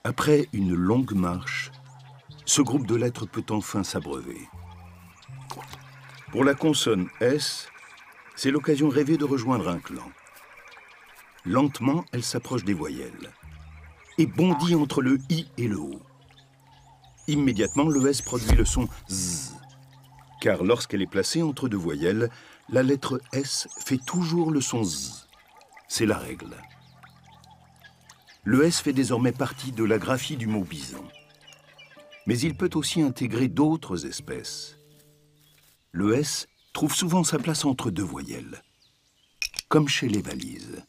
Après une longue marche, ce groupe de lettres peut enfin s'abreuver. Pour la consonne S, c'est l'occasion rêvée de rejoindre un clan. Lentement, elle s'approche des voyelles et bondit entre le I et le O. Immédiatement, le S produit le son Z, car lorsqu'elle est placée entre deux voyelles, la lettre S fait toujours le son Z. C'est la règle. Le S fait désormais partie de la graphie du mot bison. Mais il peut aussi intégrer d'autres espèces. Le S trouve souvent sa place entre deux voyelles, comme chez les valises.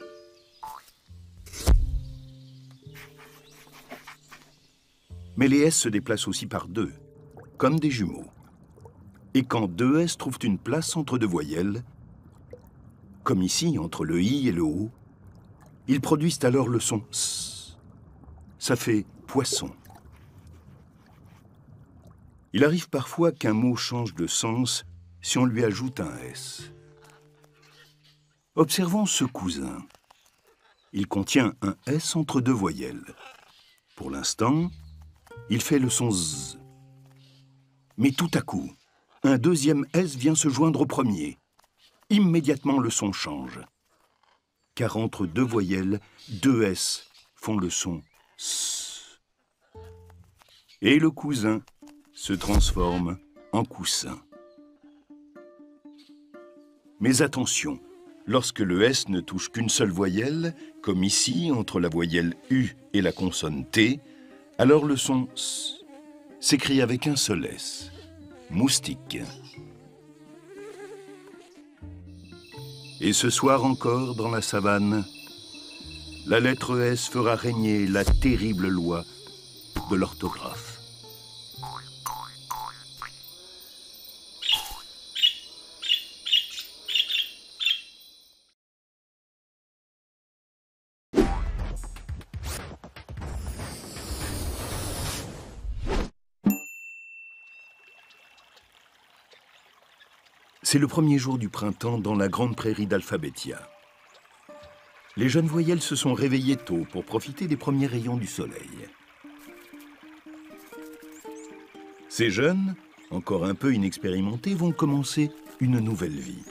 Mais les S se déplacent aussi par deux, comme des jumeaux. Et quand deux S trouvent une place entre deux voyelles, comme ici entre le I et le O, ils produisent alors le son S. Ça fait poisson. Il arrive parfois qu'un mot change de sens si on lui ajoute un S. Observons ce cousin. Il contient un S entre deux voyelles. Pour l'instant, il fait le son Z. Mais tout à coup, un deuxième S vient se joindre au premier. Immédiatement, le son change. Car entre deux voyelles, deux S font le son S. Et le cousin se transforme en coussin. Mais attention, lorsque le S ne touche qu'une seule voyelle, comme ici entre la voyelle U et la consonne T, alors le son S s'écrit avec un seul S, moustique. Et ce soir encore, dans la savane, la lettre S fera régner la terrible loi de l'orthographe. C'est le premier jour du printemps dans la grande prairie d'Alphabetia. Les jeunes voyelles se sont réveillées tôt pour profiter des premiers rayons du soleil. Ces jeunes, encore un peu inexpérimentés, vont commencer une nouvelle vie.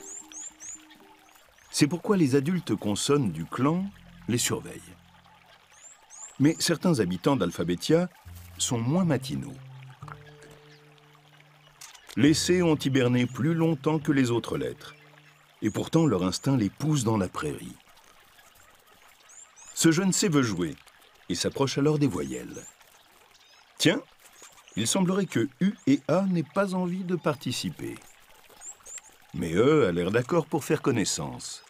C'est pourquoi les adultes consonnes du clan les surveillent. Mais certains habitants d'Alphabetia sont moins matinaux. Les C ont hiberné plus longtemps que les autres lettres, et pourtant leur instinct les pousse dans la prairie. Ce jeune C veut jouer, et s'approche alors des voyelles. Tiens, il semblerait que U et A n'aient pas envie de participer. Mais E a l'air d'accord pour faire connaissance.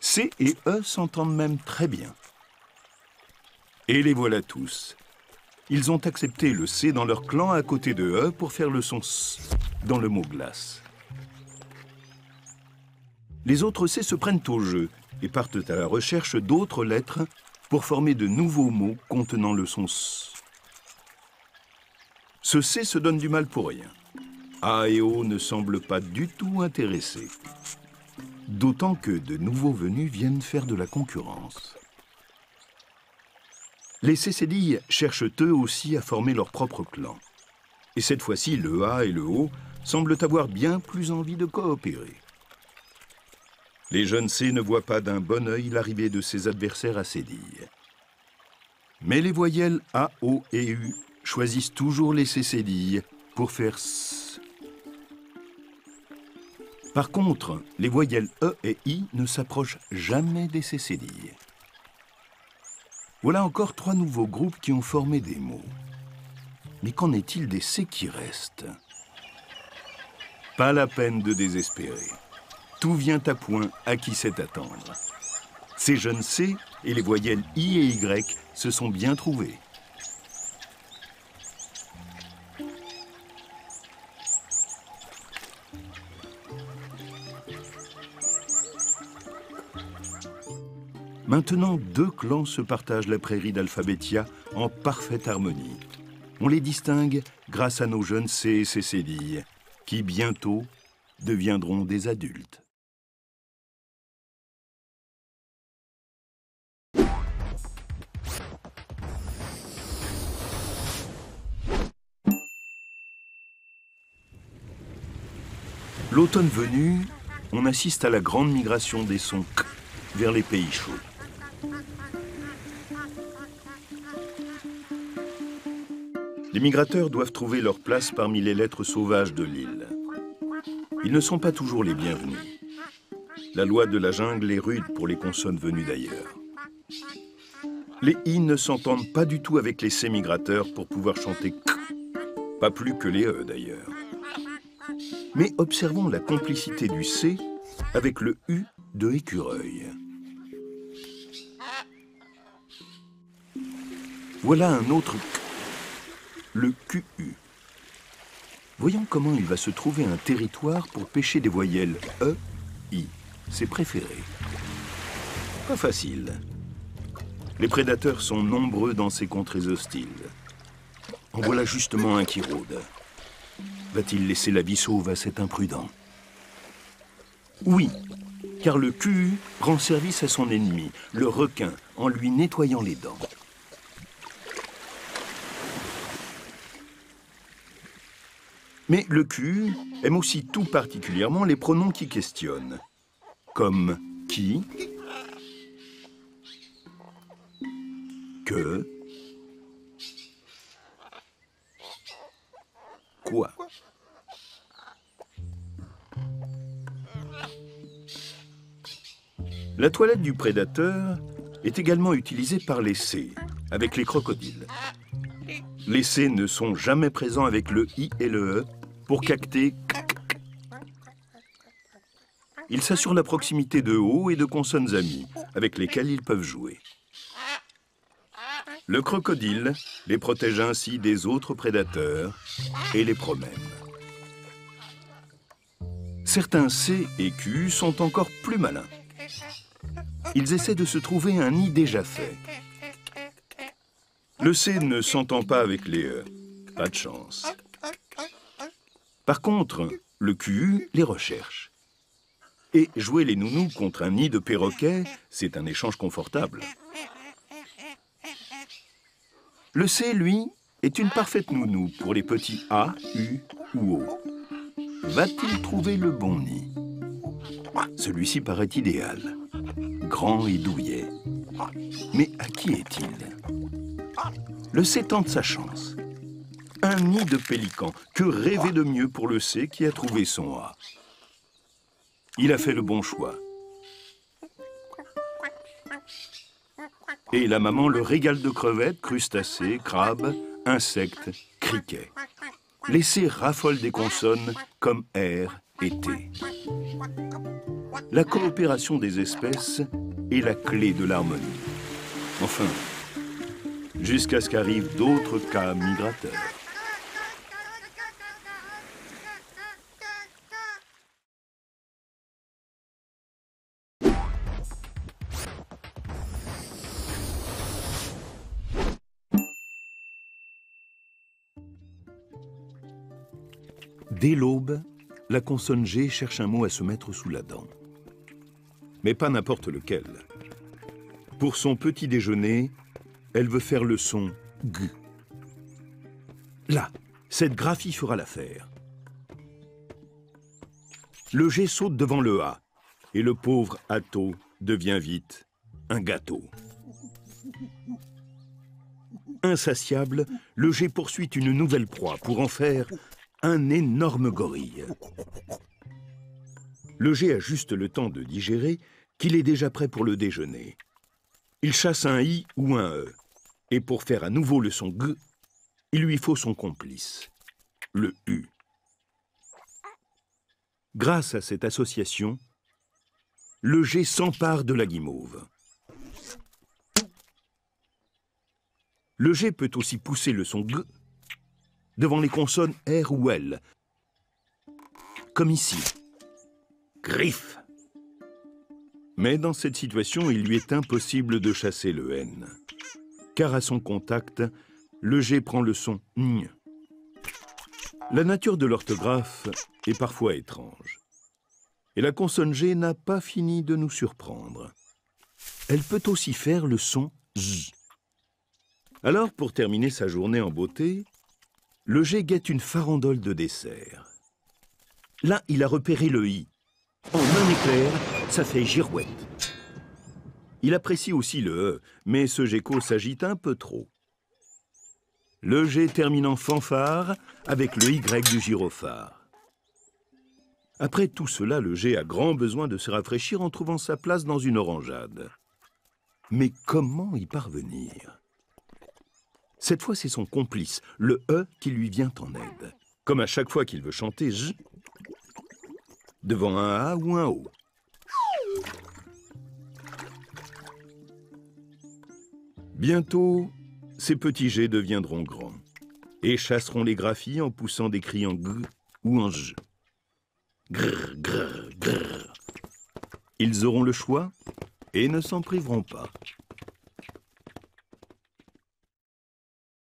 C et E s'entendent même très bien. Et les voilà tous. Ils ont accepté le C dans leur clan à côté de E pour faire le son S dans le mot glace. Les autres C se prennent au jeu et partent à la recherche d'autres lettres pour former de nouveaux mots contenant le son S. Ce C se donne du mal pour rien. A et O ne semblent pas du tout intéressés. D'autant que de nouveaux venus viennent faire de la concurrence. Les cécédilles cherchent eux aussi à former leur propre clan. Et cette fois-ci, le A et le O semblent avoir bien plus envie de coopérer. Les jeunes C ne voient pas d'un bon œil l'arrivée de ses adversaires à cédilles. Mais les voyelles A, O et U choisissent toujours les cécédilles pour faire S. Par contre, les voyelles E et I ne s'approchent jamais des cécédilles. Voilà encore 3 nouveaux groupes qui ont formé des mots. Mais qu'en est-il des C qui restent? Pas la peine de désespérer. Tout vient à point à qui sait attendre. Ces jeunes C et les voyelles I et Y se sont bien trouvés. Maintenant, 2 clans se partagent la prairie d'Alphabetia en parfaite harmonie. On les distingue grâce à nos jeunes C et cécédilles, qui bientôt deviendront des adultes. L'automne venu, on assiste à la grande migration des sons k vers les pays chauds. Les migrateurs doivent trouver leur place parmi les lettres sauvages de l'île. Ils ne sont pas toujours les bienvenus. La loi de la jungle est rude pour les consonnes venues d'ailleurs. Les i ne s'entendent pas du tout avec les c migrateurs pour pouvoir chanter k, pas plus que les e d'ailleurs. Mais observons la complicité du c avec le u de écureuil. Voilà un autre k, le QU. Voyons comment il va se trouver un territoire pour pêcher des voyelles E, I, ses préférés. Pas facile. Les prédateurs sont nombreux dans ces contrées hostiles. En voilà justement un qui rôde. Va-t-il laisser la vie sauve à cet imprudent? Oui, car le QU rend service à son ennemi, le requin, en lui nettoyant les dents. Mais le QU aime aussi tout particulièrement les pronoms qui questionnent, comme qui, que, quoi. La toilette du prédateur est également utilisée par les C, avec les crocodiles. Les C ne sont jamais présents avec le I et le E pour cacter k. Ils s'assurent la proximité de O et de consonnes amies, avec lesquelles ils peuvent jouer. Le crocodile les protège ainsi des autres prédateurs et les promène. Certains C et Q sont encore plus malins. Ils essaient de se trouver un nid déjà fait. Le C ne s'entend pas avec les E. Pas de chance. Par contre, le QU les recherche. Et jouer les nounous contre un nid de perroquet, c'est un échange confortable. Le C, lui, est une parfaite nounou pour les petits A, U ou O. Va-t-il trouver le bon nid? Celui-ci paraît idéal. Grand et douillet. Mais à qui est-il? Le C tente sa chance. Un nid de pélican. Que rêver de mieux pour le C qui a trouvé son A? Il a fait le bon choix. Et la maman le régale de crevettes, crustacés, crabes, insectes, criquets. Les C raffolent des consonnes comme R et T. La coopération des espèces est la clé de l'harmonie. Enfin, jusqu'à ce qu'arrivent d'autres cas migrateurs. Dès l'aube, la consonne G cherche un mot à se mettre sous la dent. Mais pas n'importe lequel. Pour son petit déjeuner, elle veut faire le son G. Là, cette graphie fera l'affaire. Le G saute devant le A, et le pauvre Atto devient vite un gâteau. Insatiable, le G poursuit une nouvelle proie pour en faire un énorme gorille. Le G a juste le temps de digérer qu'il est déjà prêt pour le déjeuner. Il chasse un I ou un E. Et pour faire à nouveau le son G, il lui faut son complice, le U. Grâce à cette association, le G s'empare de la guimauve. Le G peut aussi pousser le son G devant les consonnes R ou L, comme ici. Griffe. Mais dans cette situation, il lui est impossible de chasser le N, car à son contact, le G prend le son N. La nature de l'orthographe est parfois étrange. Et la consonne G n'a pas fini de nous surprendre. Elle peut aussi faire le son Z. Alors, pour terminer sa journée en beauté, le G guette une farandole de dessert. Là, il a repéré le I. En un éclair, ça fait girouette. Il apprécie aussi le E, mais ce gecko s'agite un peu trop. Le G termine en fanfare avec le Y du gyrophare. Après tout cela, le G a grand besoin de se rafraîchir en trouvant sa place dans une orangeade. Mais comment y parvenir? Cette fois, c'est son complice, le E, qui lui vient en aide. Comme à chaque fois qu'il veut chanter J, devant un A ou un O. Bientôt, ces petits G deviendront grands et chasseront les graphies en poussant des cris en G ou en J. Grrr, grrr, grrr. Ils auront le choix et ne s'en priveront pas.